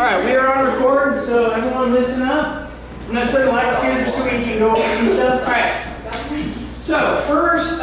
Alright, we are on record, so everyone listen up. I'm going to turn the lights here just so we can go over some stuff. Alright, so first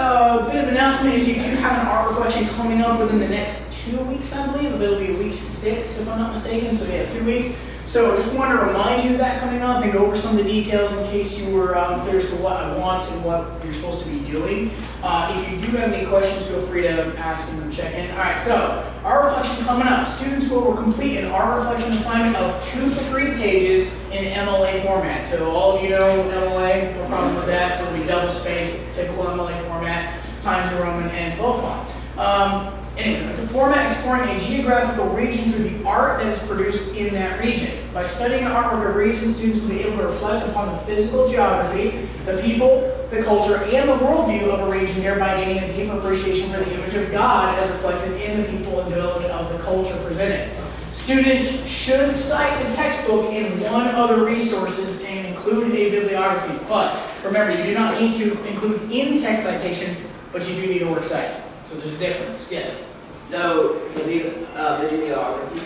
bit of announcement is you do have an art reflection coming up within the next 2 weeks, I believe. It'll be week 6 if I'm not mistaken, so yeah, 2 weeks. So I just want to remind you of that coming up and go over some of the details in case you were clear as to what I want and what you're supposed to be doing. If you do have any questions, feel free to ask them and check in. Alright, so art reflection coming up. Students will complete an art reflection assignment of 2 to 3 pages in MLA format. So all of you know MLA, no problem with that. So it'll be double spaced, typical MLA format, Times New Roman, and 12 font. Anyway, the format exploring a geographical region through the art that is produced in that region. By studying the artwork of a region, students will be able to reflect upon the physical geography, the people, the culture, and the worldview of a region, thereby gaining a deeper appreciation for the image of God as reflected in the people and development of the culture presented. Students should cite the textbook and one other resources and include a bibliography. But remember, you do not need to include in-text citations, but you do need a works cited. So there's a difference. Yes? So, the bibliography,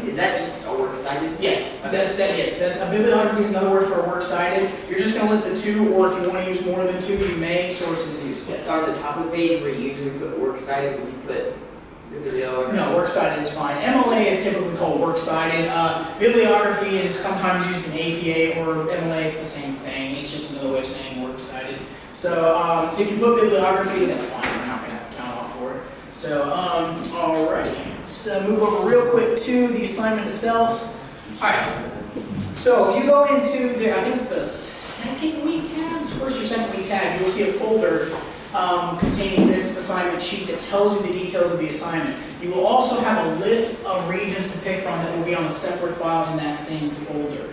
is that just a works cited? Yes. Yes. That's a bibliography is another word for a works cited. You're just going to list the 2, or if you want to use more than 2, you may. Sources used. Yes. So on the top of the page where you usually put works cited, would you put bibliography? No, works cited is fine. MLA is typically called works cited. Bibliography is sometimes used in APA or MLA. It's the same thing. It's just another way of saying works cited. So if you put bibliography, that's fine. We're not going to count off for it. So, alrighty, let's move over real quick to the assignment itself. Alright, so if you go into the, I think it's the second week tab, it's first or second week tab, you'll see a folder containing this assignment sheet that tells you the details of the assignment. You will also have a list of regions to pick from that will be on a separate file in that same folder.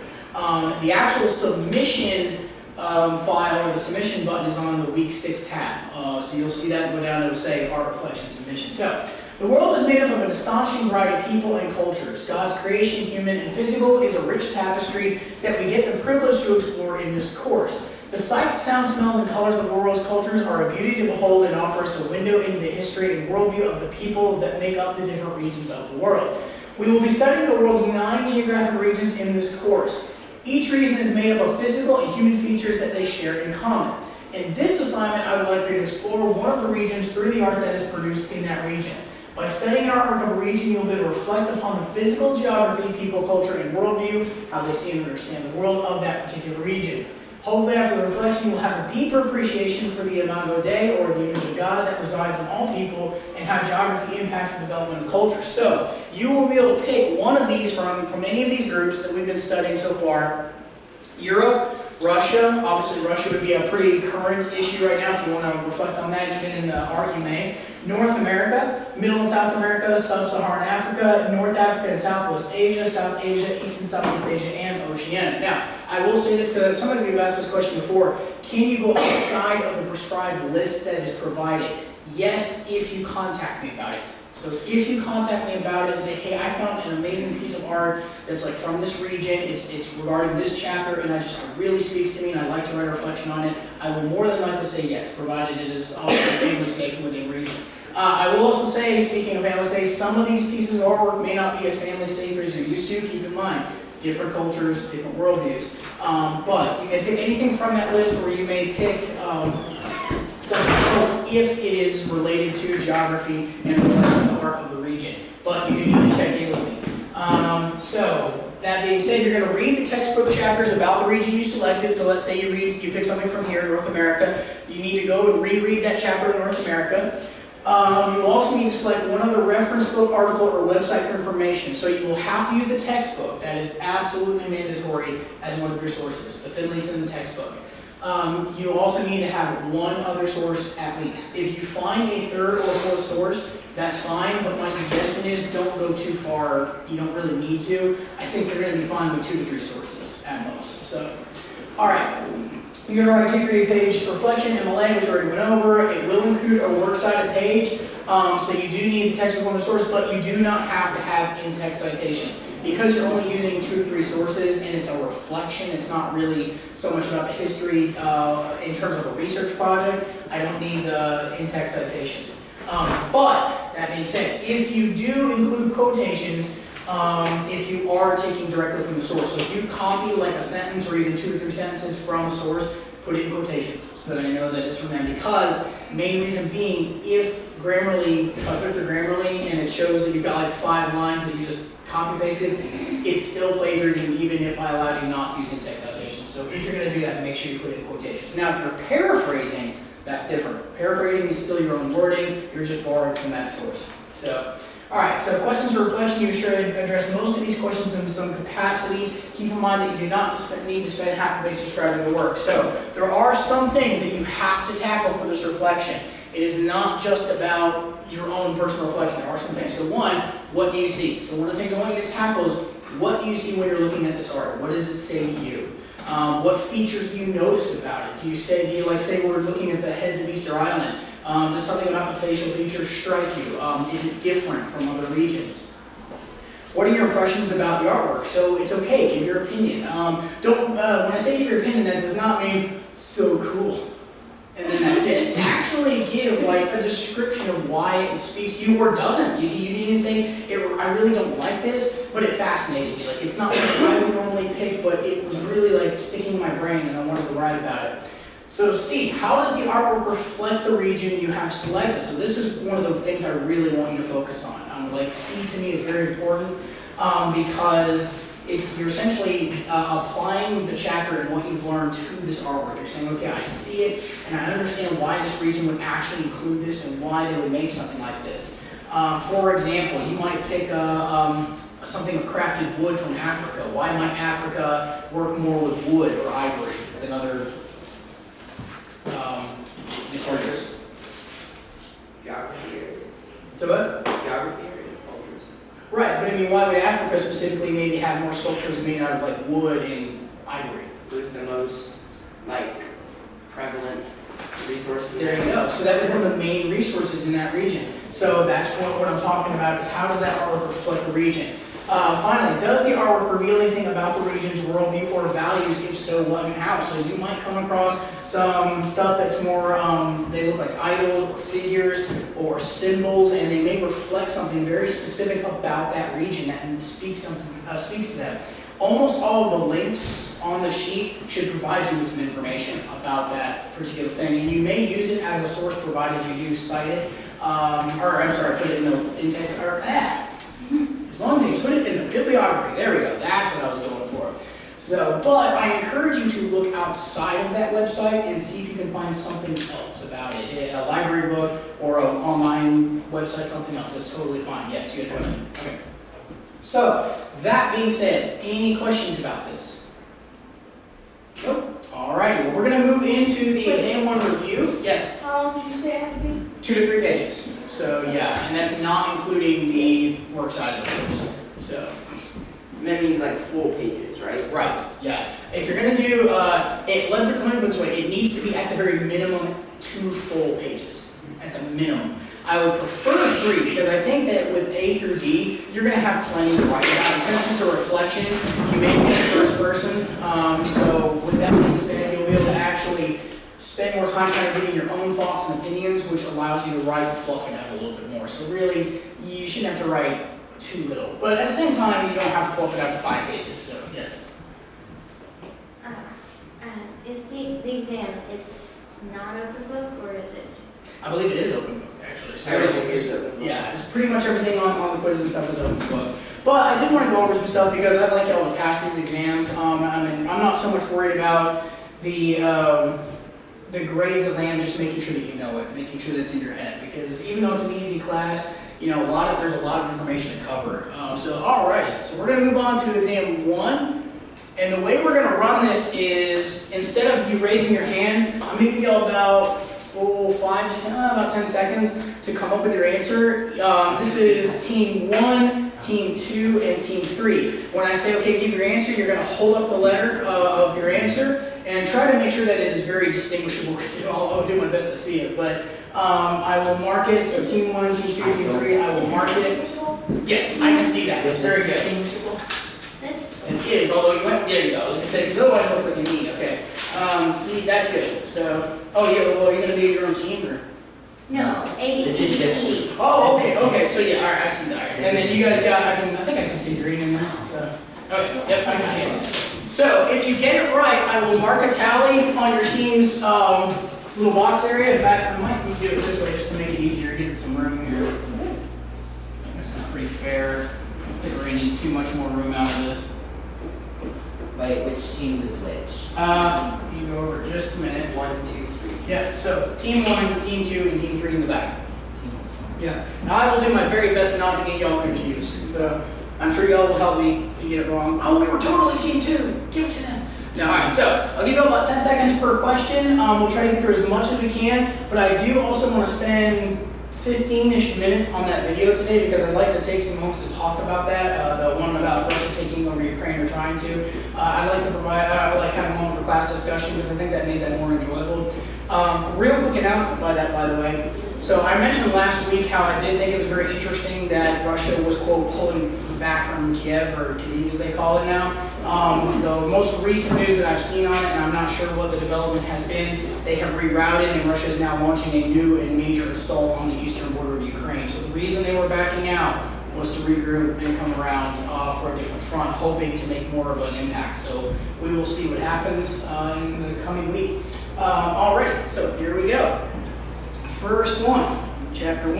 The actual submission file or the submission button is on the week 6 tab. So you'll see that go down and it'll say art reflection submission. So the world is made up of an astonishing variety of people and cultures. God's creation, human and physical, is a rich tapestry that we get the privilege to explore in this course. The sights, sounds, smells, and colors of the world's cultures are a beauty to behold and offer us a window into the history and worldview of the people that make up the different regions of the world. We will be studying the world's 9 geographic regions in this course. Each region is made up of physical and human features that they share in common. In this assignment, I would like for you to explore one of the regions through the art that is produced in that region. By studying artwork of a region, you'll be able to reflect upon the physical geography, people, culture, and worldview, how they see and understand the world of that particular region. Hopefully, after the reflection, you will have a deeper appreciation for the Imago Dei, or the image of God that resides in all people, and how geography impacts the development of culture. So, you will be able to pick one of these from any of these groups that we've been studying so far. Europe, Russia, obviously Russia would be a pretty current issue right now if you want to reflect on that, even in the art you may. North America, Middle and South America, Sub-Saharan Africa, North Africa and Southwest Asia, South Asia, East and Southeast Asia, and Oceania. Now, I will say this because some of you have asked this question before. Can you go outside of the prescribed list that is provided? Yes, if you contact me about it. So if you contact me about it and say, hey, I found an amazing piece of art that's like from this region, it's regarding this chapter, and it really speaks to me, and I'd like to write a reflection on it, I will more than likely say yes, provided it is obviously family safe and within reason. I will also say, speaking of family safe, some of these pieces of artwork may not be as family safe as you're used to. Keep in mind, different cultures, different worldviews. But you may pick anything from that list, or you may pick something else if it is related to geography and reflects the art of the region. But you do need to check in with me. So that being said, you're going to read the textbook chapters about the region you selected. So let's say you pick something from here, North America. You need to go and reread that chapter in North America. You also need to select one other reference book, article, or website for information. So you will have to use the textbook. That is absolutely mandatory as one of your sources. The Finley's in the textbook. You also need to have one other source at least. If you find a third or fourth source, that's fine, but my suggestion is don't go too far. You don't really need to. I think you're going to be fine with 2 to 3 sources at most. So, alright. You're going to write a 2-3 page reflection, MLA, which we already went over. It will include a works cited page. So you do need the textbook on the source, but you do not have to have in-text citations. Because you're only using 2 to 3 sources and it's a reflection, it's not really so much about the history in terms of a research project, I don't need the in-text citations. But, that being said, if you do include quotations, if you are taking directly from the source. So if you copy like a sentence or even 2 or 3 sentences from a source, put it in quotations so that I know that it's from them. Because main reason being, if Grammarly, if I put it through Grammarly and it shows that you've got like 5 lines that you just copy pasted, it's still plagiarism even if I allowed you not to use in-text citation. So if you're going to do that, make sure you put it in quotations. Now if you're paraphrasing, that's different. Paraphrasing is still your own wording, you're just borrowing from that source. So, alright, so questions for reflection, you should address most of these questions in some capacity. Keep in mind that you do not need to spend half a page describing the work. So, there are some things that you have to tackle for this reflection. It is not just about your own personal reflection. There are some things. So one, what do you see? So one of the things I want you to tackle is, what do you see when you're looking at this art? What does it say to you? What features do you notice about it? Do you like say we're looking at the heads of Easter Island? Does something about the facial features strike you? Is it different from other regions? What are your impressions about the artwork? So it's okay, give your opinion. When I say give your opinion, that does not mean so cool, and then that's it. Actually give like a description of why it speaks to you or doesn't. You didn't even say, I really don't like this, but it fascinated me. Like it's not what I would normally pick, but it was really like sticking in my brain and I wanted to write about it. So C, how does the artwork reflect the region you have selected? So this is one of the things I really want you to focus on. Like C to me is very important because you're essentially applying the chapter and what you've learned to this artwork. You're saying, okay, I see it and I understand why this region would actually include this and why they would make something like this. For example, you might pick something of crafted wood from Africa. Why might Africa work more with wood or ivory than other materials? Geography areas. So what? Geography areas, cultures. Right, but I mean, why would Africa specifically maybe have more sculptures made out of like wood and ivory? Who's the most like prevalent resource? There you go. So that was one of the main resources in that region. So that's what I'm talking about is how does that artwork reflect the region? Finally, does the artwork reveal anything about the region's worldview or values? If so, what and how? So you might come across some stuff that's more, they look like idols or figures or symbols, and they may reflect something very specific about that region that speaks to them. Almost all of the links on the sheet should provide you with some information about that particular thing, and you may use it as a source provided you do cite it, put it in the in-text, as long as you put it in the bibliography, there we go, that's what I was going for. So, but I encourage you to look outside of that website and see if you can find something else about it. A library book or an online website, something else, that's totally fine. Yes, you had a question? Okay. So, that being said, any questions about this? Nope. Alrighty, well we're going to move into the Exam 1 review. Yes? How long did you say it had to be? 2 to 3 pages. So yeah, and that's not including the works cited, of course. So That means like full pages, right? right, yeah. If you're going to do let me put it this way, it needs to be at the very minimum 2 full pages, at the minimum. I would prefer 3 because I think that with A through D, you're going to have plenty to write about. And since it's a reflection, you may be in first person. So with that being said, you'll be able to actually spend more time kind of giving your own thoughts and opinions, which allows you to write and fluff it out a little bit more. So really, you shouldn't have to write too little. But at the same time, you don't have to fluff it out to 5 pages, so yes. Is the exam, it's not open book, or is it? I believe it is open book, actually. So Everything is open book. yeah, it's pretty much everything on the quizzes and stuff is open book. But I did want to go over some stuff because I'd like y'all to pass these exams. I'm not so much worried about the grades as I am just making sure that you know it, making sure that it's in your head. Because even though it's an easy class, you know, there's a lot of information to cover. So alrighty, so we're going to move on to exam 1. And the way we're going to run this is, instead of you raising your hand, I'm going to give y'all about 10 seconds to come up with your answer. This is team 1, team 2, and team 3. When I say, okay, give your answer, you're going to hold up the letter of your answer and try to make sure that it is very distinguishable because I'll do my best to see it. But I will mark it, so team 1, team 2, team 3, I will mark it. Yes, I can see that. That's very good. It is, although you went, there you go. I was going to say, because otherwise it'll look like a knee. Okay. See, that's good. So, oh yeah, well, you're going to do your own team, or? No, A, B, This C, is just D, E. Oh, okay, so yeah, alright, I see that. And then you guys got, I think I can see green in there, so. Okay, yep, I can see it. So, if you get it right, I will mark a tally on your team's little box area. In fact, I might do it this way just to make it easier, give it some room here. This is pretty fair. I don't think we're going to need too much more room out of this. Wait, which team is which? You go over just a minute. 1, 2, 3. Yeah, so Team 1, Team 2, and Team 3 in the back. Yeah. Now I will do my very best not to get y'all confused. So I'm sure y'all will help me if you get it wrong. Oh, we were totally Team 2. Give it to them. No, alright, so I'll give you about 10 seconds per question. We'll try to get through as much as we can, but I do also want to spend 15-ish minutes on that video today because I'd like to take some moments to talk about that, the one about Russia taking over Ukraine or trying to. I'd like to provide, have a moment for class discussion because I think that made that more enjoyable. Real quick announcement by the way. So I mentioned last week how I did think it was very interesting that Russia was, quote, pulling back from Kiev, or Kyiv as they call it now. The most recent news that I've seen on it, and I'm not sure what the development has been, they have rerouted and Russia is now launching a new and major assault on the eastern border of Ukraine. So the reason they were backing out was to regroup and come around for a different front, hoping to make more of an impact. So we will see what happens in the coming week. Alrighty, so here we go. First one, chapter 1.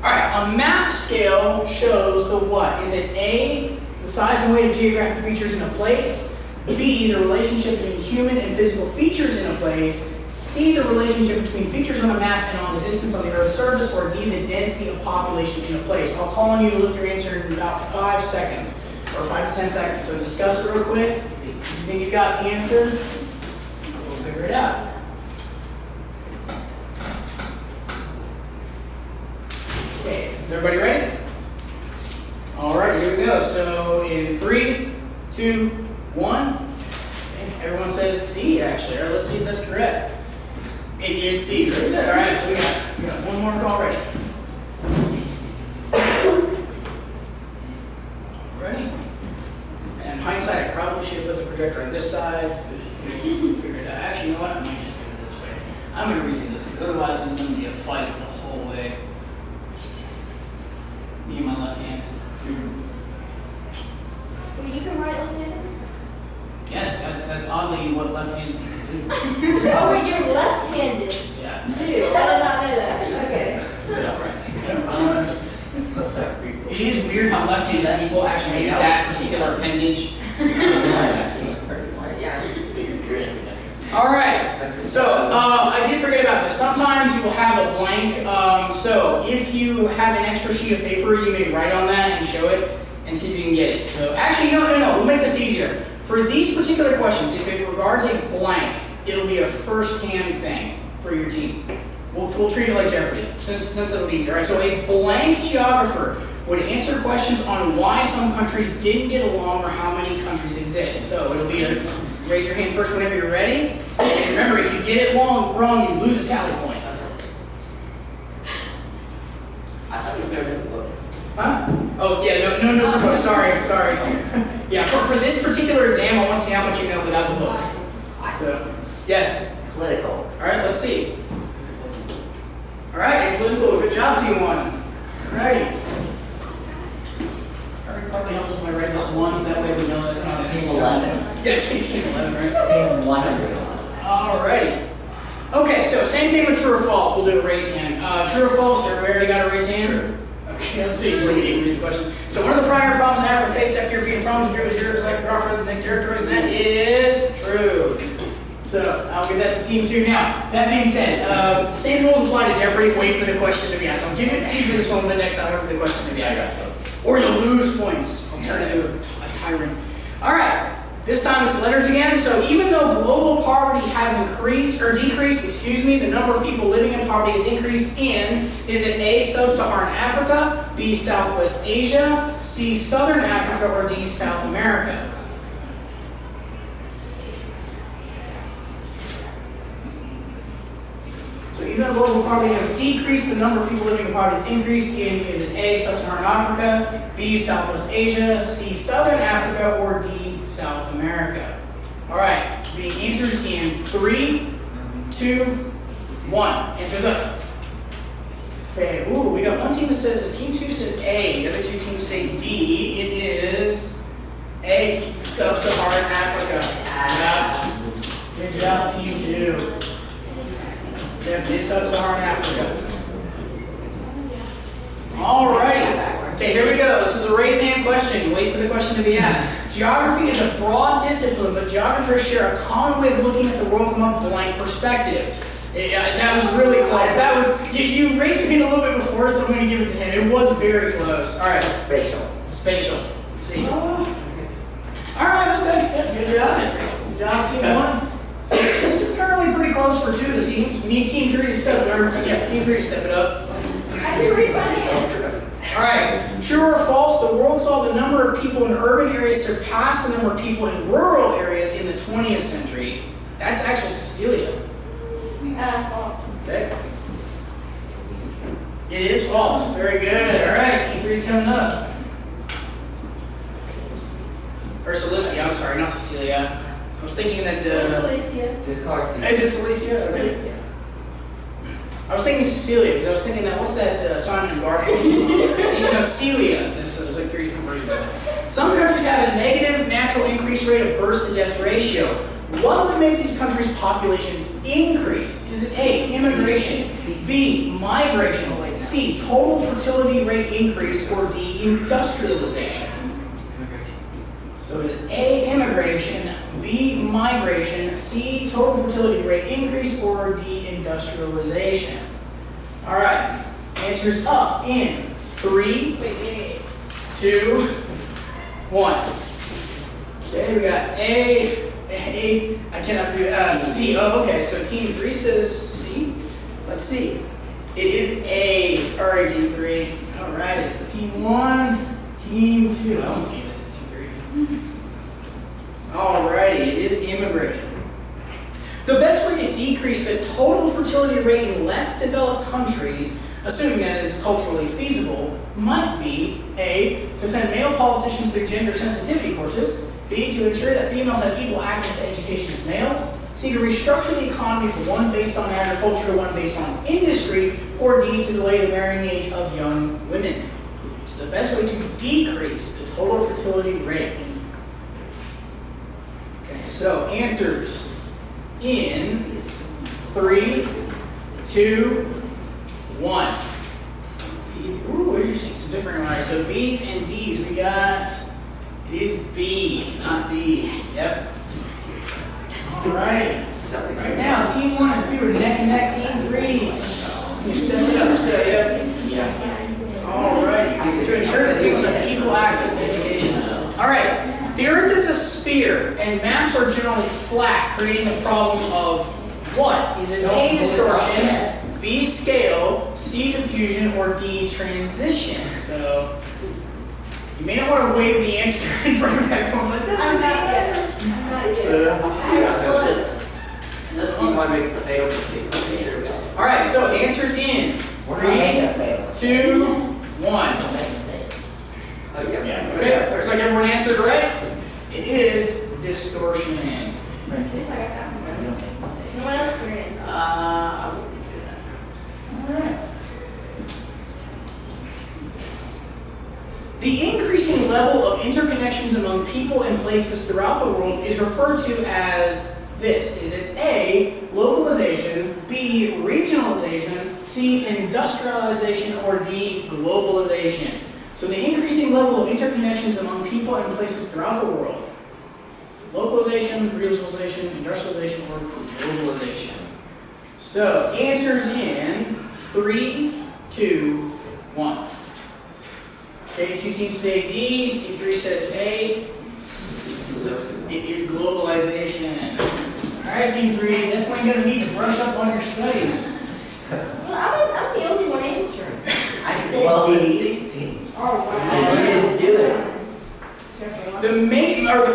Alright, a map scale shows the what? Is it A, the size and weight of geographic features in a place, B, the relationship between human and physical features in a place, C, the relationship between features on a map and on the distance on the Earth's surface, or D, the density of population in a place? I'll call on you to lift your answer in about 5 seconds, or 5 to 10 seconds. So discuss it real quick. If you think you've got the answer, we'll figure it out. Okay, is everybody ready? Alright, here we go. So in 3, 2, 1. Okay, everyone says C actually. Alright, let's see if that's correct. It is C. Very good. Alright, so we got one mark already. Ready? And hindsight, I probably should have put the projector on this side. Figure it out. Actually, you know what? I might just put it this way. I'm going to redo this because otherwise this is going to be a fight the whole way. Me and my left hands. Well, you can write left-handed? Yes, that's oddly what left-handed people do. Oh, wait, you're left-handed. Yeah. Dude, I did not know that. Okay. It is weird how left-handed people actually use that particular appendage. Alright, so I did forget about this. Sometimes you will have a blank, so if you have an extra sheet of paper, you may write on that and show it and see if you can get it. So actually, no, we'll make this easier. For these particular questions, if it regards a blank, it'll be a first-hand thing for your team. We'll treat it like Jeopardy, since it'll be easier. Right? So a blank geographer would answer questions on why some countries didn't get along or how many countries exist. So it'll be a raise your hand first whenever you're ready. And remember, if you get it wrong, you lose a tally point. I thought he was going to the books. Huh? Oh, yeah, no notes are books. Sorry. Yeah, for this particular exam, I want to see how much you know without the books. So, yes? Political. All right, let's see. All right, political. Good job, Team 1. All righty. Probably helps if I write this once, that way we know that's not a Team 11. Yeah, Team 11, right? Team 111. Alrighty. Okay, so same thing with true or false. We'll do a raise hand. True or false, or we already got a raise hand? Okay, let's see, so we didn't read the question. So one of the primary problems I have faced after European problems with Europe's like rougher than territories, and that is true. So I'll give that to Team 2 now. That being said, same rules apply to Jeopardy. Wait for the question to be asked. I'll give it to you for this one, but next time wait for the question to be asked. Or you'll lose points. I'll turn into a tyrant. Alright, this time it's letters again. So even though global poverty has increased, or decreased, the number of people living in poverty has increased in, is it A, Sub-Saharan Africa, B, Southwest Asia, C, Southern Africa, or D, South America? So even though global poverty has decreased, the number of people living in poverty has increased in, is it A, Sub-Saharan Africa, B, Southwest Asia, C, Southern Africa, or D, South America? Alright, the answers in 3, 2, 1. Answers up. Okay, ooh, we got one team that says, team 2 says A, the other two teams say D. It is A, Sub-Saharan Africa. Yeah. Good job, team 2. Yep, it's Sub-Saharan Africa. All right. Okay, here we go. This is a raise hand question. Wait for the question to be asked. Geography is a broad discipline, but geographers share a common way of looking at the world from a blank perspective. That was really close. That was you raised your hand a little bit before, so I'm going to give it to him. It was very close. All right. Spatial. Spatial. Let's see. All right. Okay. Good job. Good job, team 1. So this is currently pretty close for 2 of the teams. We need team 3 to step it up. Yeah, team 3 to step it up. I can read by myself. All right. True or false? The world saw the number of people in urban areas surpass the number of people in rural areas in the 20th century. That's actually Cecilia. False. Okay. It is false. Very good. All right. Team 3 is coming up. Or Celicia. I'm sorry, not Cecilia. I was thinking that. Celicia. Discard C. Is it Celicia? Okay. Celicia. I was thinking Cecilia because I was thinking that what's that Simon and Garfunkel song? No, Celia. This is like 3 different versions of it. Some countries have a negative natural increase rate of birth to death ratio. What would make these countries' populations increase? Is it A, immigration, B, migration, C, total fertility rate increase, or D, industrialization? So is it A, immigration, B, migration, C, total fertility rate increase, or D, industrialization? All right, answers up in 3, 2, 1. Okay, we got A, I cannot see C. Oh, okay, so team 3 says C. Let's see. It is A. Sorry, team 3. All right, so team 1, team 2. I almost gave it to team 3. All righty, it is immigration. The best way to decrease the total fertility rate in less developed countries, assuming that is culturally feasible, might be A, to send male politicians through gender sensitivity courses, B, to ensure that females have equal access to education as males, C, to restructure the economy from one based on agriculture to one based on industry, or D, to delay the marrying age of young women. So the best way to decrease the total fertility rate. Okay, so answers in 3, 2, 1. Ooh, interesting, some different. All right, so B's and D's, we got, it is B, not D. Yep. All right. Right now, team 1 and 2 are neck and neck. Team 3, you step it up. So, yep. All right. To ensure that people have equal access to education. All right. The Earth is a sphere, and maps are generally flat, creating the problem of what? Is it A, distortion, B, scale, C, diffusion, or D, transition? So, you may not want to wave the answer in front of that phone, but this is the answer. This team one makes the fatal mistake. All right, so answers in 3, 2, 1. Okay, looks like everyone answered right. It is distortion. Yes, I got that one. No one else can answer. I wouldn't say that. All right. The increasing level of interconnections among people and places throughout the world is referred to as this. Is it A, localization, B, regionalization, C, industrialization, or D, globalization? So the increasing level of interconnections among people and places throughout the world. So localization, regionalization, industrialization, or globalization. So answers in 3, 2, 1. Okay, 2 teams say D, team 3 says A. It is globalization. Alright, team 3, definitely going to need to brush up on your studies. Well, I'm the only one answering. I said D. Oh, wow. You didn't do it. The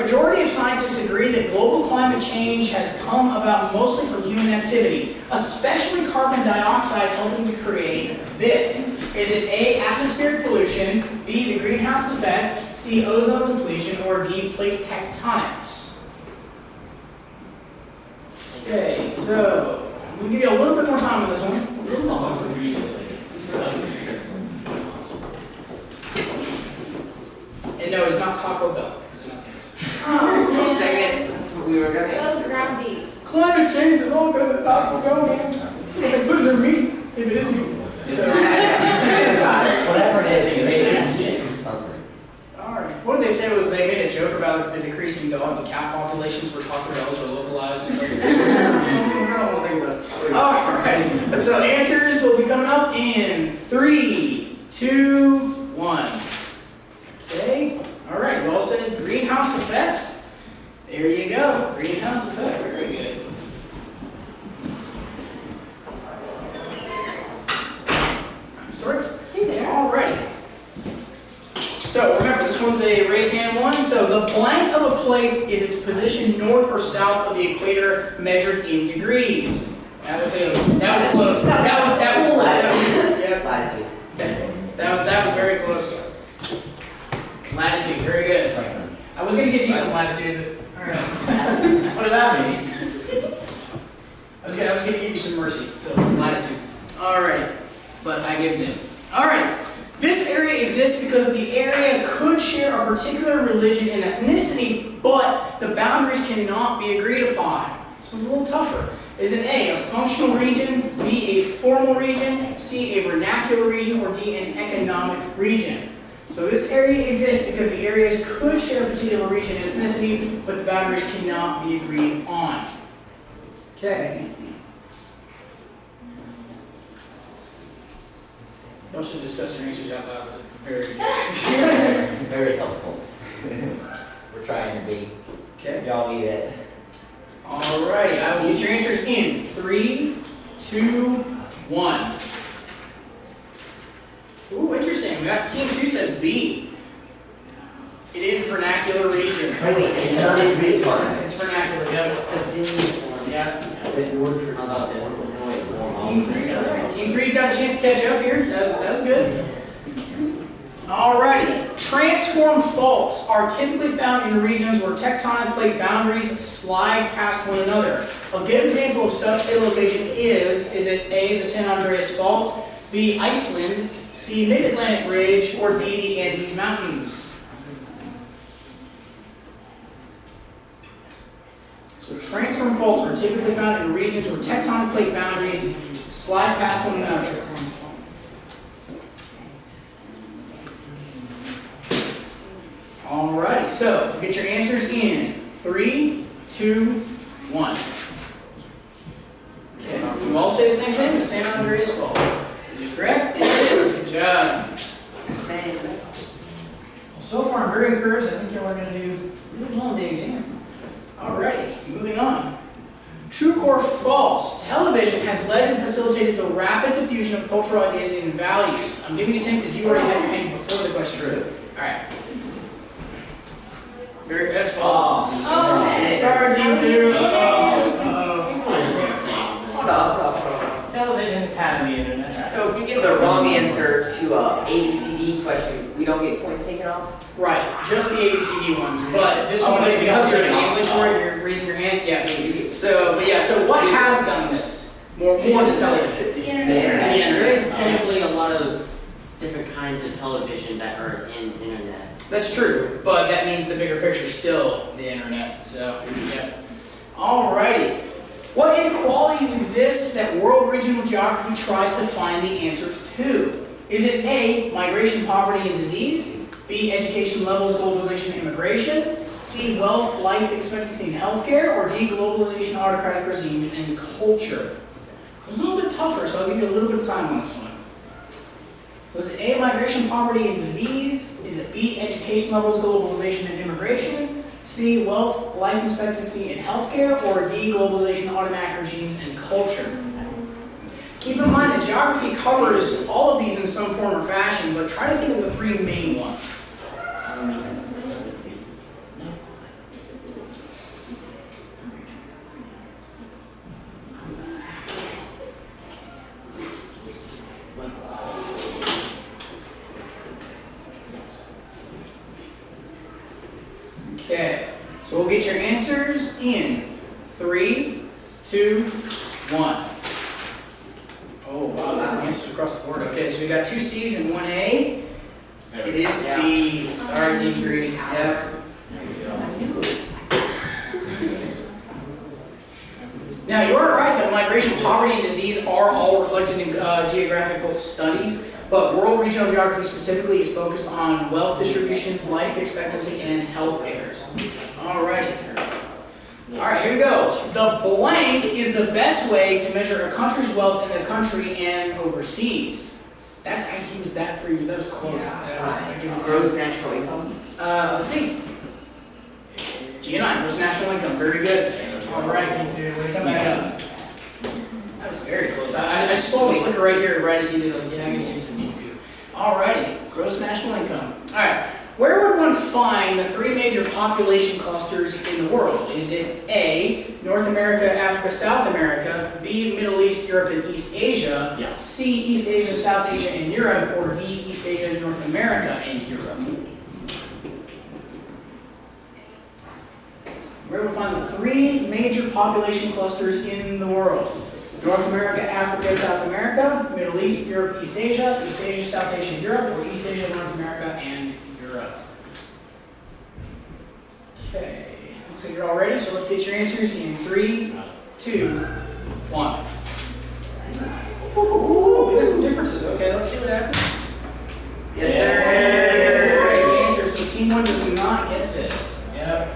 majority of scientists agree that global climate change has come about mostly from human activity, especially carbon dioxide helping to create this. Is it A, atmospheric pollution, B, the greenhouse effect, C, ozone depletion, or D, plate tectonics? Okay, so we'll give you a little bit more time on this one. And no, it's not Taco Bell. Oh, dang it. That's what we were gonna get. That's ground beef. Climate change is all because of Taco Bell, man. They put in their meat, if it is meat. Whatever it is, you made it something. Alright. What did they say was they made a joke about the decreasing dog and cat populations where Taco Bells were localized. It's like, I don't want to think about it. Alright. So answers will be coming up in 3, 2, 1. Okay. Alright. We all said greenhouse effect. There you go. Greenhouse effect. Very good. Story. Hey there. Alrighty. So remember, this one's a raise hand one. So the blank of a place is its position north or south of the equator measured in degrees. That was close. That was yep. Latitude. That was very close. Latitude, very good. I was gonna give you some latitude, but alright. What does that mean? I was gonna give you some mercy, so latitude. Alright. But I give it to him. Alright. This area exists because the area could share a particular religion and ethnicity, but the boundaries cannot be agreed upon. So it's a little tougher. Is it A, a functional region, B, a formal region, C, a vernacular region, or D, an economic region? So this area exists because the areas could share a particular region and ethnicity, but the boundaries cannot be agreed on. Okay. Y'all should discuss your answers out loud. Very good. Very helpful. We're trying to be. Okay. Y'all need it. Alrighty, I will get your answers in 3, 2, 1. Ooh, interesting. We got team 2 says B. It is vernacular region. Wait, it's not this one. It's vernacular, yeah. It's the business one. Yeah. Team 3. Alright. Team 3's got a chance to catch up here. That was good. Alrighty. Transform faults are typically found in regions where tectonic plate boundaries slide past one another. A good example of such a location is it A, the San Andreas Fault, B, Iceland, C, Mid-Atlantic Ridge, or D, the Andes Mountains? So transform faults are typically found in regions where tectonic plate boundaries slide past one another. Alrighty, so get your answers in 3, 2, 1. Okay, you all say the same thing, the San Andreas Fault. Is it correct? It is. Good job. Well, so far I'm very encouraged. I think y'all are going to do really well on the exam. Alrighty, moving on. True or false? Television has led and facilitated the rapid diffusion of cultural ideas and values. I'm giving you 10 because you already had your hand before the question. True. Alright. That's false. Oh, sorry, team 2. Hold on. Television's kind of the internet. So if you give the wrong answer to a ABCD question, we don't get points taken off? Right, just the ABCD ones. But this one is because you're an English word, you're raising your hand. Yeah. So what has done this? More than television. It's the internet. internet. There is technically a lot of different kinds of television that are in internet. That's true, but that means the bigger picture is still the internet. So, yeah. Alrighty. What inequalities exist that world regional geography tries to find the answers to? Is it A, migration, poverty, and disease? B, education levels, globalization, and immigration? C, wealth, life expectancy, and healthcare? Or D, globalization, autocratic regime, and culture? It's a little bit tougher, so I'll give you a little bit of time on this one. So is it A, migration, poverty, and disease? Is it B, education levels, globalization, and immigration? C, wealth, life expectancy, and healthcare? Or D, globalization, automatic regimes, and culture? Keep in mind that geography covers all of these in some form or fashion, but try to think of the 3 main ones. Okay, so we'll get your answers in 3, 2, 1. Oh, wow. answers across the board. Okay, so we got 2 C's and 1 A. It is C. Sorry, Team 3. Yep. Now, you are right that migration, poverty, and disease are all reflected in geographical studies, but world regional geography specifically is focused on wealth distributions, life expectancy, and health errors. Alrighty. Alright, here we go. The blank is the best way to measure a country's wealth in the country and overseas. I used that for you. That was close. Yeah. That was, Gross national income. let's see. GHY, gross national income. Very good. Alright, Team 2. Way to come back up. That was very close. I just saw the flicker right here right as he did. I was like, yeah, I'm going to give it to Team 2. Alrighty. Gross national income. Alright. Where would one find the 3 major population clusters in the world? Is it A, North America, Africa, South America, B, Middle East, Europe, and East Asia, Yeah. C, East Asia, South Asia, and Europe, or D, East Asia, North America, and Europe? Where would we find the 3 major population clusters in the world? North America, Africa, South America, Middle East, Europe, East Asia, South Asia, Europe, or East Asia, North America, and Europe. Okay, looks like you're all ready, so let's get your answers in 3, 2, 1. Ooh, we got some differences. Okay, let's see what happens. Yes, Yes, sir. right answer. So Team 1 does not get this. Yep.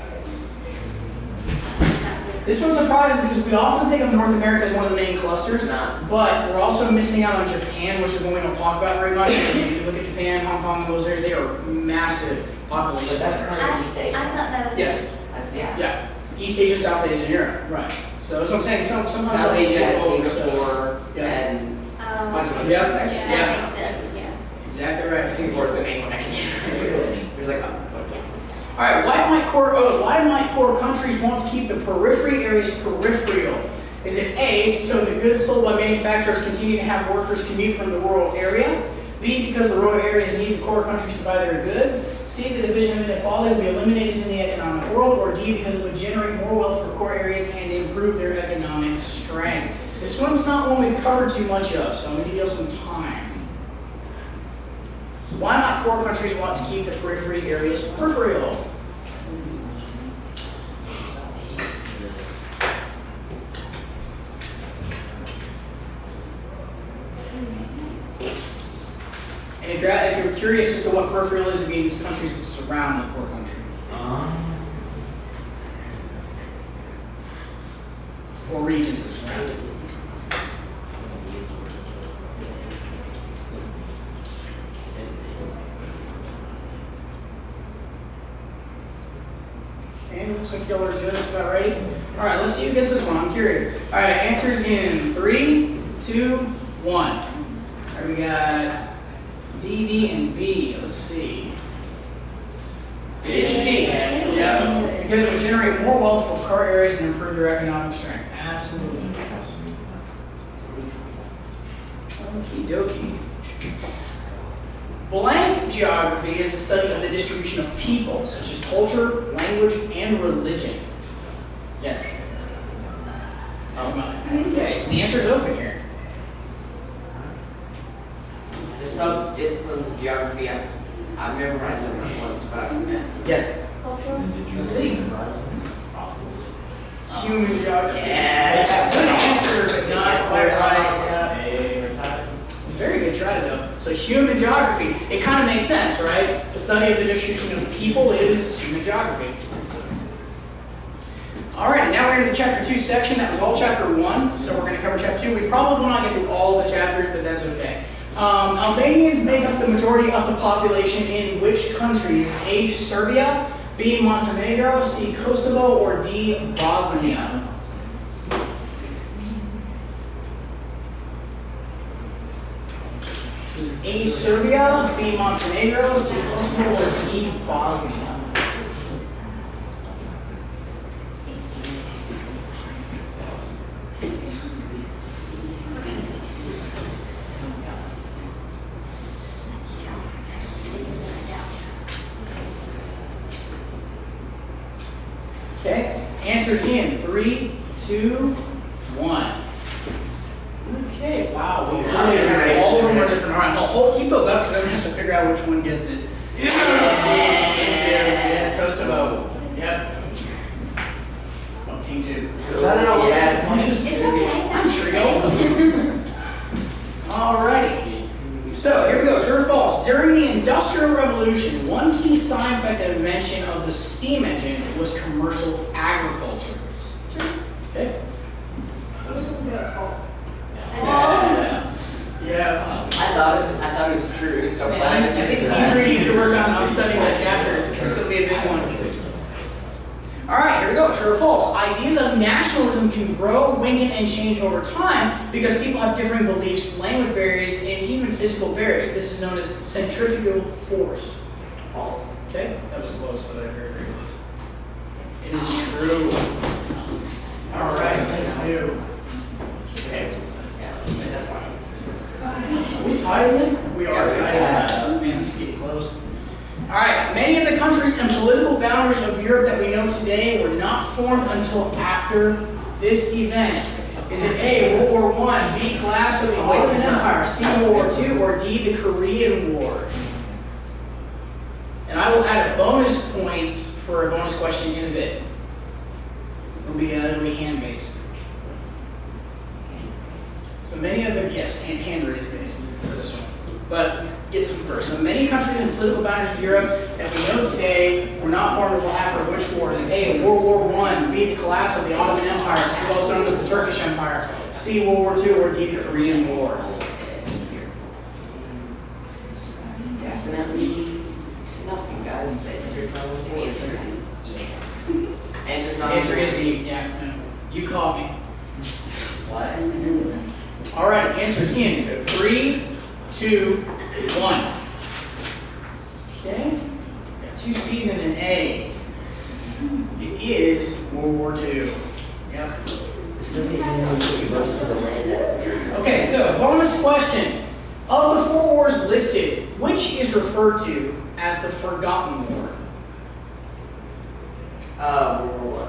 This one surprises because we often think of North America as one of the main clusters, but we're also missing out on Japan, which is one we don't talk about very much. And if you look at Japan, Hong Kong, and those areas, they are massive population But that's centers. part of East I Asia. thought that was. Yes. Yeah. Yeah. East Asia, South Asia, and Europe. Right. So that's what I'm saying. Sometimes South we Asia say, has oh, Singapore Yeah. and a bunch of other Yep. stuff actually. Yeah, Yeah. that makes sense, yeah. Exactly right. Singapore is the main one actually. There's like All right, why might core countries want to keep the periphery areas peripheral? Is it A, so the goods sold by manufacturers continue to have workers commute from the rural area? B, because the rural areas need the core countries to buy their goods? C, the division of inequality would be eliminated in the economic world? Or D, because it would generate more wealth for core areas and improve their economic strength? This one's not one we've covered too much of, so I'm going to give you some time. So why might core countries want to keep the periphery areas peripheral? And if you're curious as to what peripheral is, it means countries that surround the core country. Or regions that surround it. Okay, looks like y'all are just about ready. Alright, let's see who gets this one. I'm curious. Alright, answers in 3, 2, 1. Alright, we got D, D, and B. Let's see. It is D. Yeah. Because it would generate more wealth for core areas and improve their economic strength. Absolutely. Okie dokie. Blank geography is the study of the distribution of people, such as culture, language, and religion. Yes? Okay, so the answer is open here. the sub-disciplines of geography. I memorized them once, but I forget. Yes? Cultural? Let's see. Human geography. Yeah. Good answer, but not quite right. Yeah. Very good try, though. So human geography, it kind of makes sense, right? The study of the distribution of people is human geography. All right, now we're into the chapter 2 section. That was all chapter 1, so we're going to cover chapter 2. We probably will not get through all the chapters, but that's okay. Albanians make up the majority of the population in which countries? A, Serbia, B, Montenegro, C, Kosovo, or D, Bosnia? A, Serbia, B, Montenegro, C, Kosovo, or D, Bosnia? Okay, answers in 3, 2, 1. Okay, wow, we literally have all of them are different. All right, keep those up because I'm going to have to figure out which one gets it. Let's see, it's Kosovo. Yep. Oh, team 2. I don't know what's Yeah. It's okay. I'm sure you'll. Alrighty. So here we go, true or false. During the Industrial Revolution, one key side effect and invention of the steam engine was commercial agriculture. Okay? Yeah. I thought it was true, so I'm glad I think Team 3 needs to work on studying their chapters. It's going to be a big one. Alright, here we go. True or false. Ideas of nationalism can grow, weaken, and change over time because people have differing beliefs, language barriers, and even physical barriers. This is known as centrifugal force. false. Okay? That was close, but very, very close. It is true. Alright, Team 2. Okay. Yeah, that's fine. Are we tied again? We are tied again. Man, this is getting close. Alright, many of the countries and political boundaries of Europe that we know today were not formed until after this event. Is it A, World War I, B, collapse of the Ottoman Empire, C, World War II, or D, the Korean War? And I will add a bonus point for a bonus question in a bit. It'll be hand-based. So many of them, yes, and hand-raise based for this one. But get this one first. So many countries and political boundaries of Europe that we know today were not formed until after which wars? A, World War I, B, the collapse of the Ottoman Empire, also known as the Turkish Empire, C, World War II, or D, the Korean War? Definitely nothing, guys. The answer is not the answer is E. Answer is E. Yeah. You caught me. What? All right. Answer's in 3, 2, 1. Okay. Got 2 C's and an A. It is World War II. Yep. Okay, so bonus question. Of the 4 wars listed, which is referred to as the Forgotten War? World War I.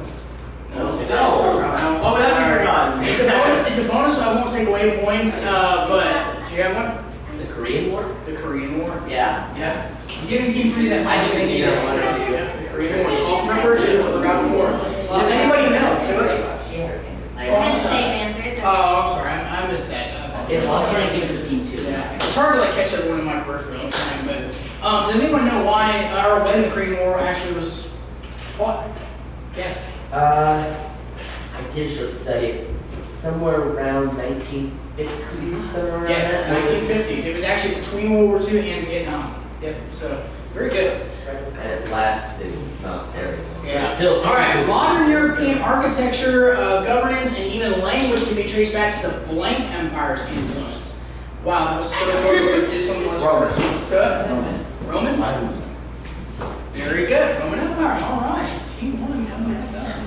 No. Oh, that we forgot. It's a bonus, so I won't take away points. But do you have one? The Korean War? The Korean War. Yeah. Yeah. I'm giving Team 3 that I minus didn't thinking. either Yes. one. Yeah. The Korean War is often referred to as the Forgotten War. Does anybody know? Penn State answer. It's okay. Oh, I'm sorry. I missed that. It's also going to give us team 2. Yeah, it's hard to catch everyone in my peripheral time, but does anyone know why or when the Korean War actually was fought? Yes. I did a short study somewhere around 1950, somewhere around Yes, that. 1950s. It was actually between World War II and Vietnam. Yep. So very good. And it lasted not very long. Yeah. Still, All right. Modern European architecture, governance, and even language can be traced back to the blank empire's influence. Wow, that was so close, but this one was Roman. So, Roman. Very good. Roman Empire. All right. Team 1 coming out done.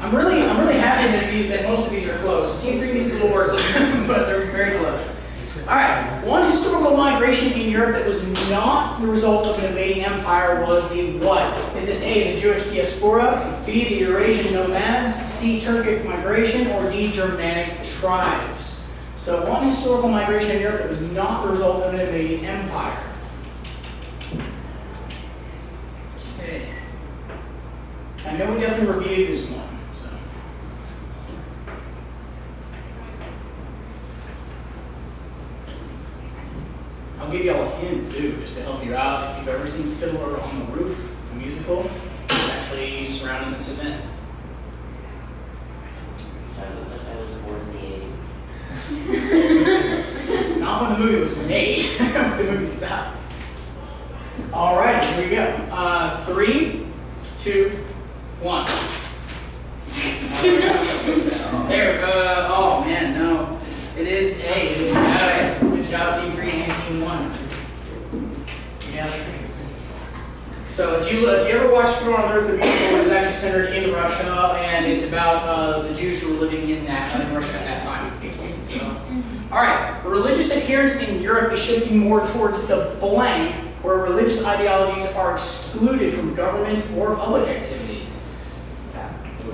I'm really happy that most of these are close. Team 3 needs a little work, but they're very close. All right. One historical migration in Europe that was not the result of an invading empire was the what? Is it A, the Jewish diaspora, B, the Eurasian nomads, C, Turkic migration, or D, Germanic tribes? So one historical migration in Europe that was not the result of an invading empire. Okay. I know we definitely reviewed this one. So. I'll give y'all a hint too, just to help you out. If you've ever seen Fiddler on the Roof, it's a musical. It's actually surrounding this event. I was born in the 80s. Not when the movie was made, what the movie's about. Alright, here we go. 3, 2, 1. There, oh man, no. It is A. It is A. Good job, Team 3 and Team 1. Yeah. So if you ever watch Fiddler on the Roof, the musical is actually centered in Russia, and it's about the Jews who were living in Russia at that time. So, all right, religious adherence in Europe is shifting more towards the blank, where religious ideologies are excluded from government or public activities.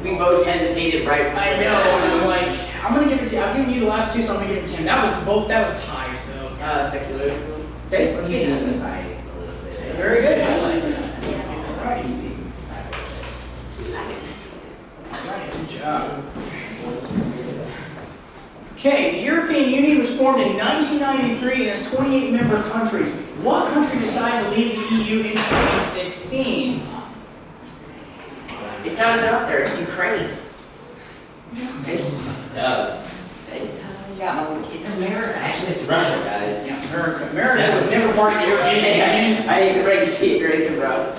We both hesitated right. I know, and I'm like, I'm gonna give it to you. I've given you the last two, so I'm gonna give it to him. That was a tie, so. Secularism. Okay, let's see. Very good. Alrighty. Alright, good job. Okay, the European Union was formed in 1993 and has 28 member countries. What country decided to leave the EU in 2016? They found it out there. It's Ukraine. Yeah, it's America. Actually, it's Russia, guys. Yeah, America. America was never part of the European Union. I need to break it to you, Grayson, bro.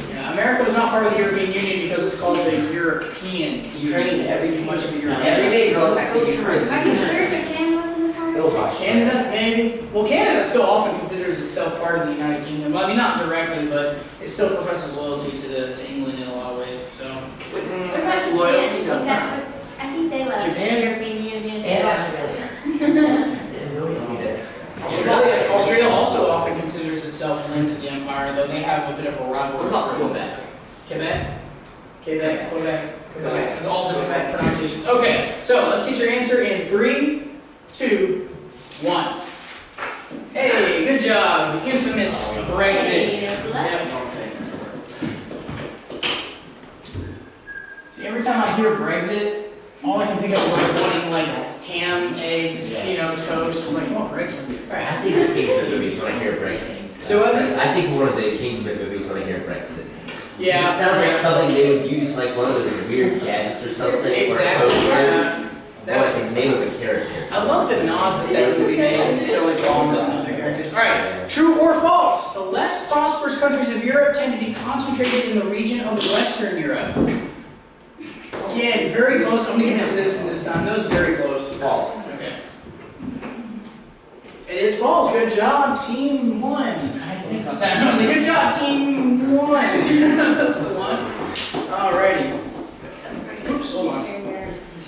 Yeah, America was not part of the European Union because it's called the European Union. Much of the European Every day goes back to Are Ukraine. you sure Japan wasn't a part It of was it? Russia. Canada, maybe? Well, Canada still often considers itself part of the United Kingdom. Well, I mean, not directly, but it still professes loyalty to England in a lot of ways. So, What about That's Japan? loyalty, Is though. I think they left Japan? the European Union. And Australia. Yeah, nobody's me there. Australia also often considers itself linked to the empire, though they have a bit of a rivalry. What about Quebec? Quebec. It's all the different pronunciations. Okay, so let's get your answer in 3, 2, 1. Hey, good job. The infamous Brexit. Yep. See, every time I hear Brexit, all I can think of is like wanting like ham, eggs, toast. It's like, what, Brexit? I think the Kingsman movies when I hear Brexit. So what? I think more of the Kingsman movies when I hear Brexit. Yeah. It sounds like something they would use, like one of those weird gadgets or something. Exactly. Or a code word, Yeah. or like the name of a character. I love the nods that that would be made to like Bond and other characters. Alright, true or false? The less prosperous countries of Europe tend to be concentrated in the region of Western Europe. Again, very close. I'm gonna give it to this time. That was very close. False. Okay. It is false. Good job, team 1. I think about that. I was like, good job, team 1. That's the one. Alrighty. Oops, hold on.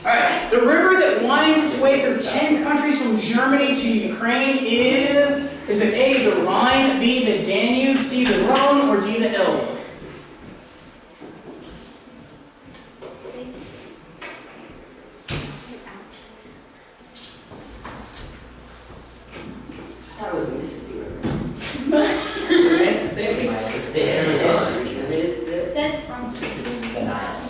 Alright, the river that winds its way through 10 countries from Germany to Ukraine is it A, the Rhine, B, the Danube, C, the Rhone, or D, the Elbe? That was Mississippi River. Mississippi. It's the Amazon. It says from The Nile.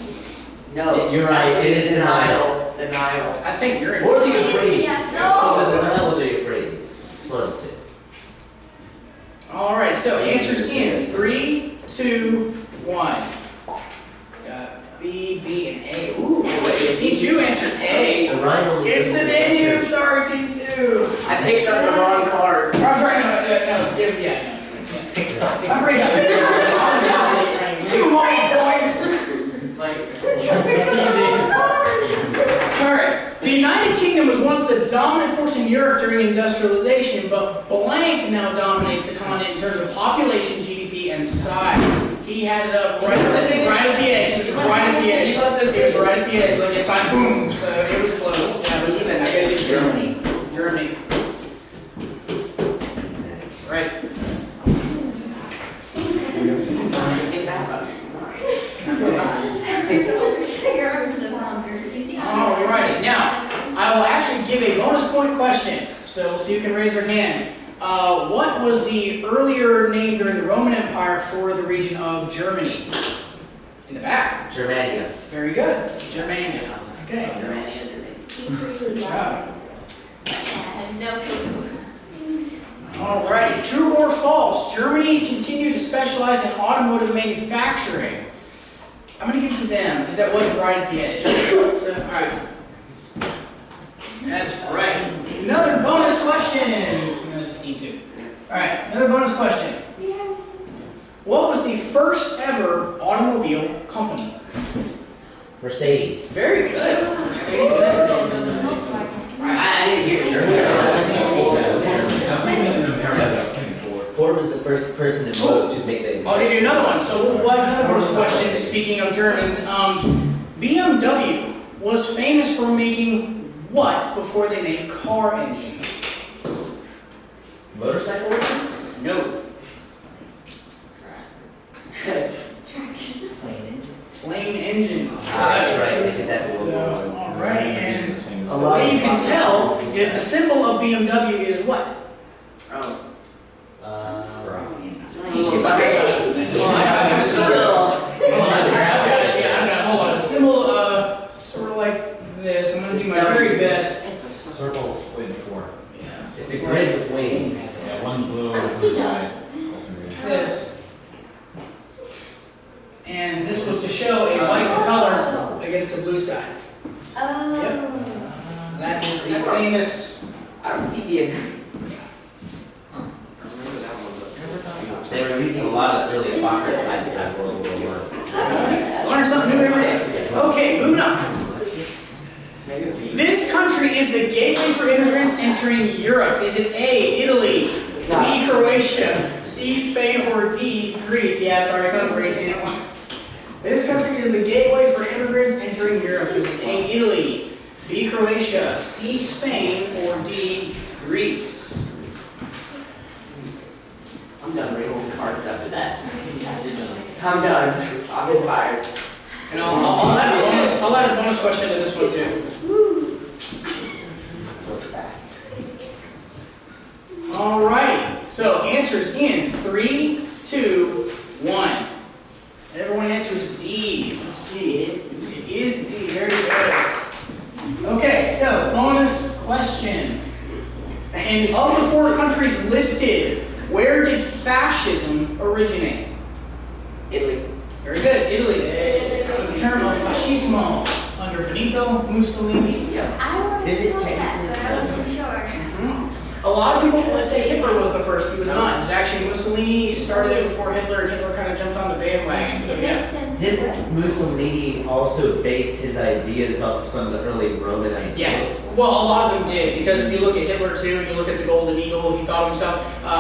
No, You're right, it is the Nile. The Nile. I think you're in. Or the Euphrates. Yeah, Oh, the Nile or the Euphrates. It's one of the two. Alright, so answers in 3, 2, 1. Got B, B, and A. Ooh, wait, team 2 answered A. The Rhine only It's the goes to Danube, Western. sorry, team 2. I picked up the wrong card. I'm sorry, no, I'm afraid of it. It's 2 more points. Alright, the United Kingdom was once the dominant force in Europe during industrialization, but blank now dominates the continent in terms of population, GDP, and size. He had it up right at the edge. It was right at the edge. It was right at the edge, like it's like boom. So it was close. Yeah, but even I gotta get Germany. Right. Alright, now, I will actually give a bonus point question, so we'll see who can raise their hand. What was the earlier name during the Roman Empire for the region of Germany? In the back. Germania. Very good. Germania. Okay. Good job. No clue. Alrighty, true or false? Germany continued to specialize in automotive manufacturing. I'm going to give it to them because that was right at the edge. So, alright. That's right. Another bonus question. That's team 2. Alright, another bonus question. What was the first ever automobile company? Mercedes. Very good. Mercedes. I didn't hear Ford was the first person in the world to make that. I'll give you another one. So we'll have another bonus question. Speaking of Germans, BMW was famous for making what before they made car engines? Motorcycle engines? No. Plane engines. Ah, that's right. They did that in World So, War I. alrighty, and The way you can tell is the symbol of BMW is what? Oh. If I have a symbol. Hold on. A symbol, sort of like this. I'm gonna do my very best. Circle split in four. Yeah. It's a grid with wings. Yeah, one blue, one white. This. And this was to show a white propeller against a blue sky. Oh. Yep. That is the famous. I don't see the. They were using a lot of early apocryphal after World War I. Learn something new every day. Okay, moving on. This country is the gateway for immigrants entering Europe. Is it A, Italy, B, Croatia, C, Spain, or D, Greece? Yeah, sorry, it's not Greece. This country is the gateway for immigrants entering Europe. Is it A, Italy, B, Croatia, C, Spain, or D, Greece? I'm done raising cards after that. I'm done. I've been fired. And I'll add a bonus question to this one too. Alrighty. So answers in 3, 2, 1. Everyone answers D. Let's see. It is D. Very good. Okay, so bonus question. And of the 4 countries listed, where did fascism originate? Italy. Very good, Italy. The term of fascismo under Benito Mussolini. Yep. I wanted to know that, but I wasn't sure. A lot of people say Hitler was the first. He was not. It was actually Mussolini. He started it before Hitler, and Hitler kind of jumped on the bandwagon. So It yeah. makes sense. Didn't Mussolini also base his ideas off of some of the early Roman ideas? Yes. Well, a lot of them did, because if you look at Hitler too, and you look at the Golden Eagle, he thought of himself.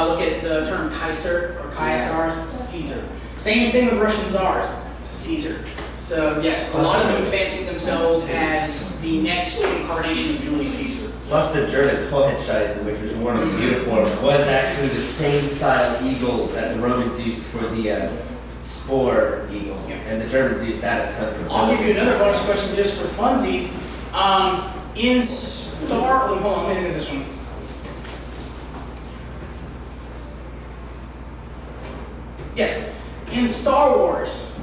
Look at the term Kaiser or Caesar, Caesar. Same thing with Russian czars, Caesar. So yes, a lot of them fancied themselves as the next incarnation of Julius Caesar. Plus the German Hohenstaufen, which was worn on the uniform, was actually the same style eagle that the Romans used for the spore eagle. Yeah. And the Germans used that a ton for I'll give you another bonus question just for funsies. In Star, hold on, let me look at this one. Yes, in Star Wars,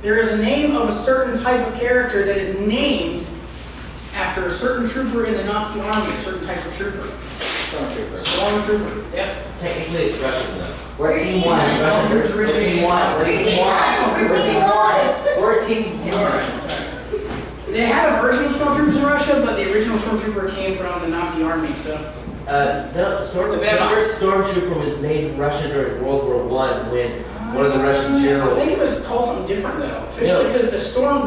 there is a name of a certain type of character that is named after a certain trooper in the Nazi army, a certain type of trooper. Stormtrooper. Yep. Technically, it's Russian though. We're team one. Stormtroopers We're originated team in one. Nazi. We're team one. We're team one. We're team Alright, sorry. They had a version of Stormtroopers in Russia, but the original Stormtrooper came from the Nazi army, so. The Wehrmacht. first stormtrooper was made in Russia during World War I when one of the Russian I generals. think it was called something different though, officially, No. because the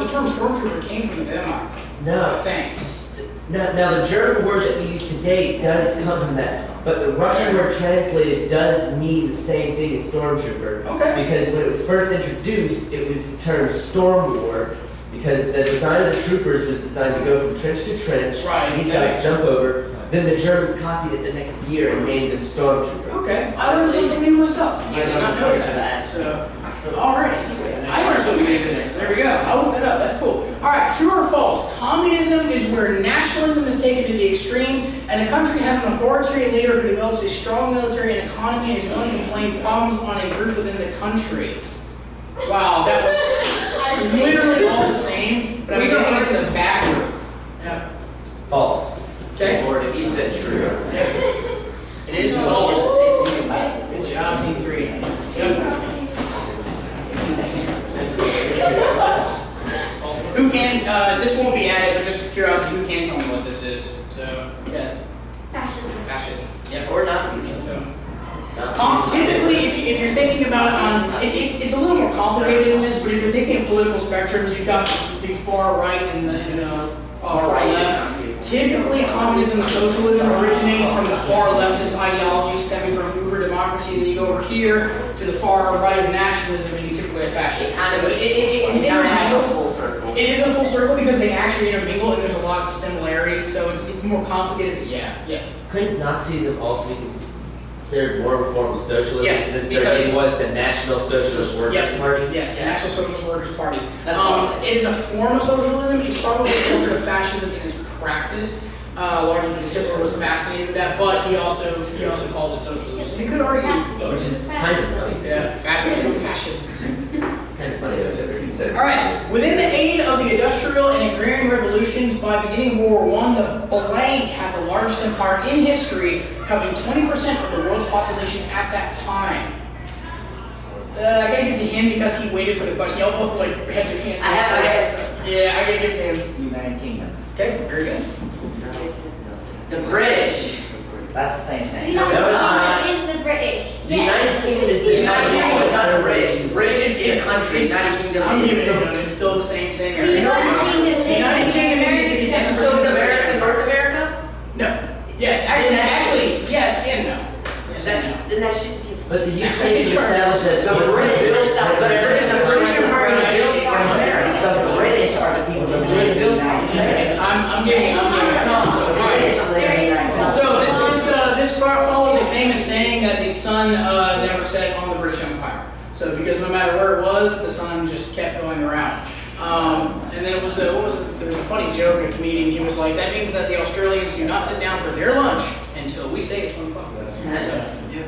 term Stormtrooper came from the Wehrmacht. No. Thanks. Now the German word that we use today does come from that, but the Russian word translated does mean the same thing as stormtrooper. Okay. Because when it was first introduced, it was termed storm war, because the design of the troopers was designed to go from trench to trench, Right, sneak that out, makes jump over. Then the Germans copied it the next year and named them stormtrooper. Okay, I learned something new myself. I did not know that. So, alright. I learned something new today, so there we go. I'll look that up. That's cool. Alright, true or false? Communism is where nationalism is taken to the extreme, and a country has an authoritarian leader who develops a strong military and economy and is willing to blame problems on a group within the country. Wow, that was literally all the same, but I'm going to answer the back group. Yeah. False. Okay. Lord, if you said true. It is false. Good job, Team 3. Yep. Who can, this won't be added, but just for curiosity, who can tell me what this is? So, yes. Fascism. Fascism. Yep. Or Nazis. So, typically, if you're thinking about it it's a little more complicated than this, but if you're thinking of political spectrums, you've got the far right and the far left. Typically, communism and socialism originates from the far leftist ideology stemming from uber democracy, and then you go over here to the far right of nationalism, and you typically have fascism. So it intermingles. It is a full circle because they actually intermingle, and there's a lot of similarities, so it's more complicated, but yeah, yes. Couldn't Nazism also be considered more of a form of socialism, Yes, since because- their name was the National Socialist Workers Yes. Party? Yes, the National Socialist Workers Party. That's what I'm It is a form of socialism. It's probably closer to fascism in its practice, largely because Hitler was fascinated with that, but he also called it socialism. So you could argue, Which is kind of funny. yeah, fascinated with fascism. It's kind of funny that they're considered. All right. Within the age of the Industrial and Agrarian Revolutions, by beginning of World War I, the blank had the largest empire in history, covering 20% of the world's population at that time. I gotta give it to him because he waited for the question. Y'all both like had your hands. I have to get Yeah, I gotta give it to him. United Kingdom. Okay, very good. the British. That's the same The thing. United No, it's not. States is the British. The United Kingdom is The United Kingdom is not the British. British is It's- country. it's- United Kingdom I'm is. giving it to him. It's still the same The area. United Kingdom is The United Kingdom is just the America. So is America North America? No. Yes, actually, yes and no. Yes and no. Then that should be. But the UK was established as So the British built South America. British Empire built South America. So the British are the people that live in the United Kingdom. I'm giving it to Tom. So this follows a famous saying that the sun never set on the British Empire. So because no matter where it was, the sun just kept going around. And then it was there was a funny joke. A comedian, he was like, that means that the Australians do not sit down for their lunch until we say it's 1 o'clock. So, yeah.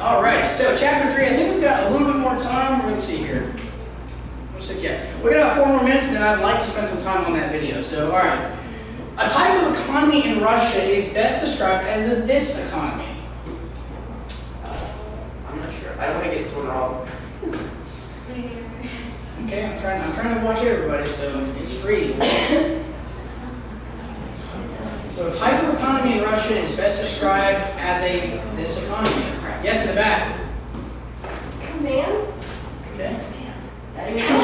All right. So chapter 3. I think we've got a little bit more time. We're gonna see here. Yeah, we got about 4 more minutes, and then I'd like to spend some time on that video. So, all right. A type of economy in Russia is best described as a this economy. I'm not sure. I don't want to get this one wrong. Okay, I'm trying to watch everybody, so it's free. So a type of economy in Russia is best described as a this economy. Yes, in the back. Command? Okay. It's the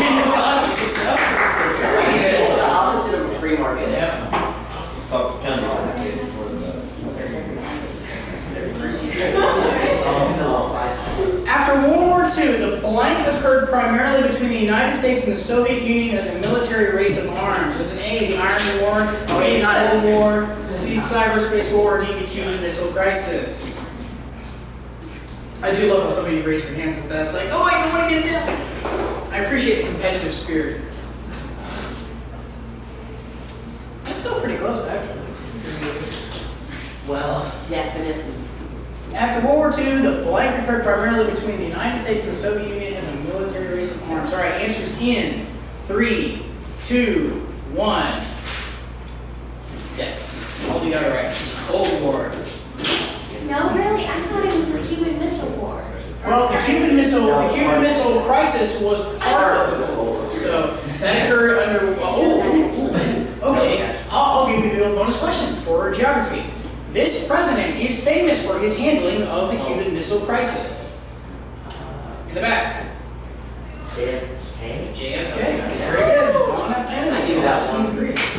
opposite of a free market. Yeah. Oh, kind of complicated. It's one of After World War II, the blank occurred primarily between the United States and the Soviet Union as a military race of arms. Was it A, the Iron War, B, the Cold War, C, cyberspace war, or D, the Cuban Missile Crisis? I do love how some of you raise your hands at that. It's like, oh, I don't want to get it down. I appreciate the competitive spirit. That's still pretty close, actually. Well, definitely. After World War II, the blank occurred primarily between the United States and the Soviet Union as a military race of arms. All right, answers in 3, 2, 1. Yes, all you got it right. Cold War. No, really? I thought it was the Cuban Missile War. Well, the Cuban Missile Crisis was part of the Cold War, so that occurred under. Okay, I'll give you a bonus question for geography. This president is famous for his handling of the Cuban Missile Crisis. In the back. JFK? JFK. Very good. On that Kennedy. I knew that one. 15 degrees.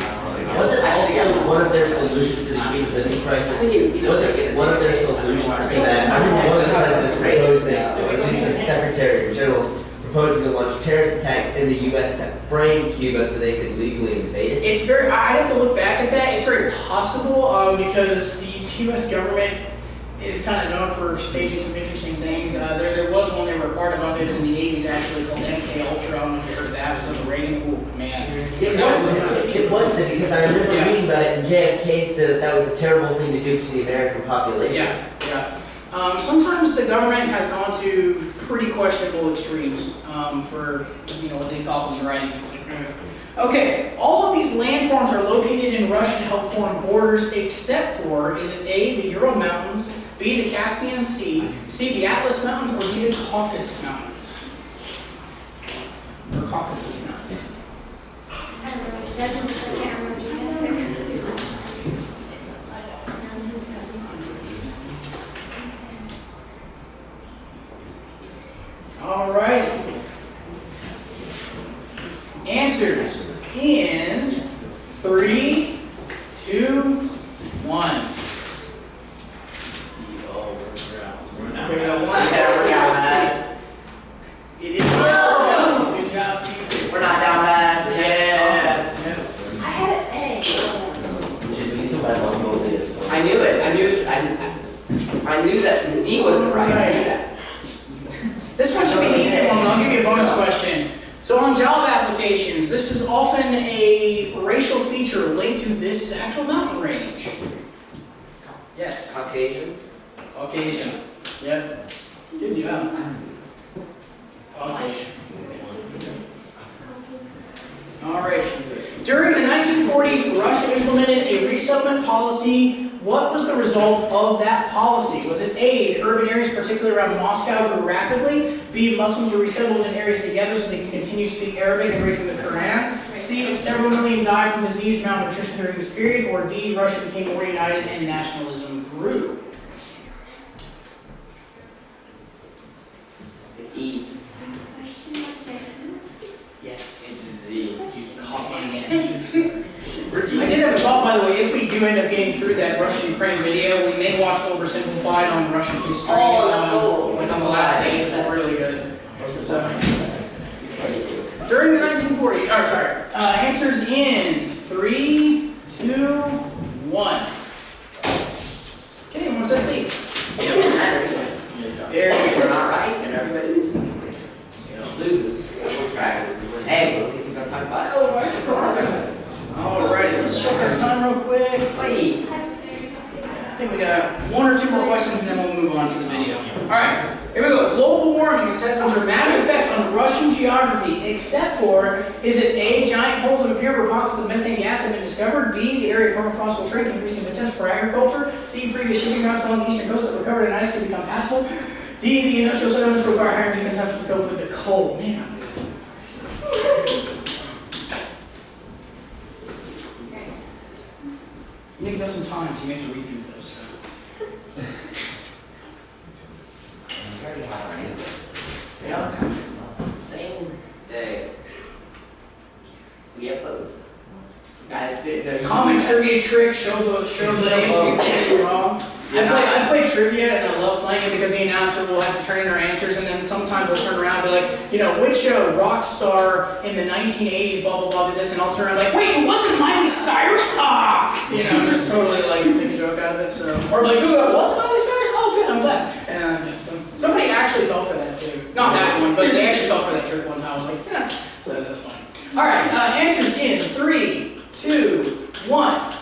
Was it also one of their solutions to the Cuban Missile Crisis? Was it one of their solutions to that? I remember one of the presidents proposing, at least some secretary generals, proposing to launch terrorist attacks in the U.S. to frame Cuba so they could legally invade it. It's very. I'd have to look back at that. It's very possible because the U.S. government is kind of known for staging some interesting things. There was one they were part of. It was in the 80s actually called MK Ultra. I don't know if you heard of that. It was under Reagan. Oh man. It was because I remember Yeah. reading about it, and JFK said that was a terrible thing to do to the American population. Yeah. Sometimes the government has gone to pretty questionable extremes for what they thought was right. It's like, okay, all of these landforms are located in Russia to help form borders, except for, is it A, the Ural Mountains, B, the Caspian Sea, C, the Atlas Mountains, or D, the Caucasus Mountains? Or Caucasus Mountains. I don't know. I can't remember the answer. Alrighty. Answers in 3, 2, 1. Okay, we got one. It is good job to you too. We're not down bad. Yeah. I had an A. Which is we still have one more video. I knew it. I knew that the D wasn't right. I knew that. This one should be an easy one. I'll give you a bonus question. So on job applications, This is often a racial feature linked to this actual mountain range. Yes. Caucasian. Caucasian. Yep. Good job. Caucasian. Alright. During the 1940s, Russia implemented a resettlement policy. What was the result of that policy? Was it A, the urban areas, particularly around Moscow, grew rapidly? B, Muslims were resettled in areas together so they could continue to speak Arabic and read from the Quran? C, several million died from disease, malnutrition during this period? Or D, Russia became more united and nationalism grew? It's E. Yes. It's Z. You caught my hand. I did have a thought, by the way, if we do end up getting through that Russia-Ukraine video, we may watch Oversimplified on Russian history. Oh, that's cool. It's on the last page, it's really good. So, during the 1940s, answers in 3, 2, 1. Okay, everyone said C. It doesn't matter, anyway. There If we we're go. not right, then everybody loses. Loses. That's right. Hey, we're gonna talk about it. Alrighty, let's check our time real quick. Wait. I think we got 1 or 2 more questions and then we'll move on to the video. Alright, here we go. Global warming has had some dramatic effects on Russian geography, except for, is it A, giant holes have appeared where pockets of methane gas have been discovered? B, the area of permafrost will shrink, increasing potential for agriculture? C, previous shipping routes along the eastern coast that were covered in ice could become passable? D, the industrial settlements require high energy consumption to cope with the cold. Man, I'm good. You need to go some time, so you have to read through those. So. We already have our answer. Yeah. Same day. We have both. Guys, the Common trivia trick, show the answer you wrong. I play trivia and I love playing it because the announcer will have to turn in their answers and then sometimes they'll turn around and be like, you know, which rock star in the 1980s, blah, blah, blah, did this, and I'll turn around like, wait, it wasn't Miley Cyrus? You know, just totally like make a joke out of it, so. Or like, oh, it was Miley Cyrus? Oh, good, I'm glad. And so, somebody actually fell for that too. Not that one, but they actually fell for that trick one time. I was like, yeah, so that's funny. Alright, answers in 3, 2, 1.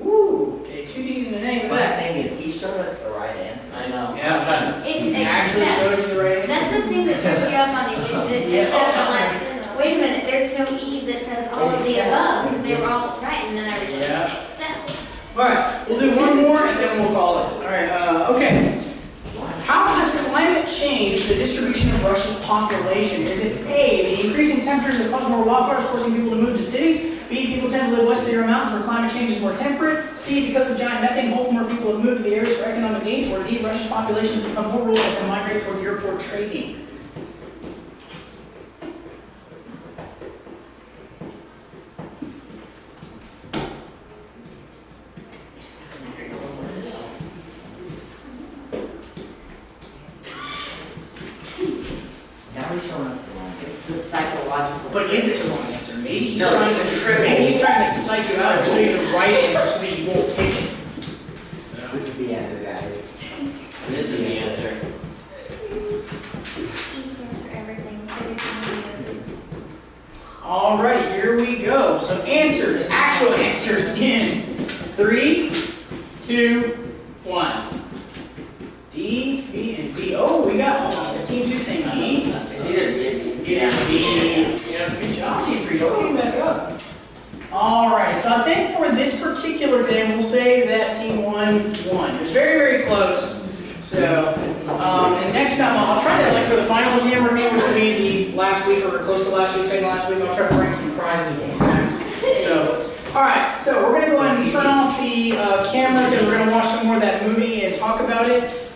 Ooh, okay, 2 D's and an A for But the that. thing is, he showed us the right answer. I know. Yeah. It's Actually except. shows you the right answer. That's the thing that throws you off on these. It's Yeah. except unless, wait a minute, there's no E that says all of the above, because they were all right, and then I realized Yeah. except. Alright, we'll do one more and then we'll call it. Alright, okay. How has climate changed the distribution of Russia's population? Is it A, the increasing temperatures that cause more wildfires, forcing people to move to cities? B, people tend to live west of the mountains where climate change is more temperate? C, because of giant methane holes, more people have moved to the areas for economic gains? Or D, Russia's population has become more rural as they migrate toward Europe for trading? Now he's showing us the wrong. It's the psychological. But is it the wrong answer? Maybe he's, No, trying, it's to, the triple. maybe he's trying to psych you out and show you the right answer so that you won't pick it. This is the answer, guys. This is the answer. E stands for everything. Everything. Alrighty, here we go. So answers, actual answers in 3, 2, 1. D, B, and B. Oh, we got the team 2 saying D. It's either B or B. It is B. Yeah, good job, team 3. Opening back up. Alright, so I think for this particular day, we'll say that team 1 won. It was very, very close. So, and next time I'll try to, like for the final exam review, which will be the last week or close to last week, second last week, I'll try to bring some prizes and snacks. So, alright, so we're going to go ahead and turn off the cameras and we're going to watch some more of that movie and talk about it.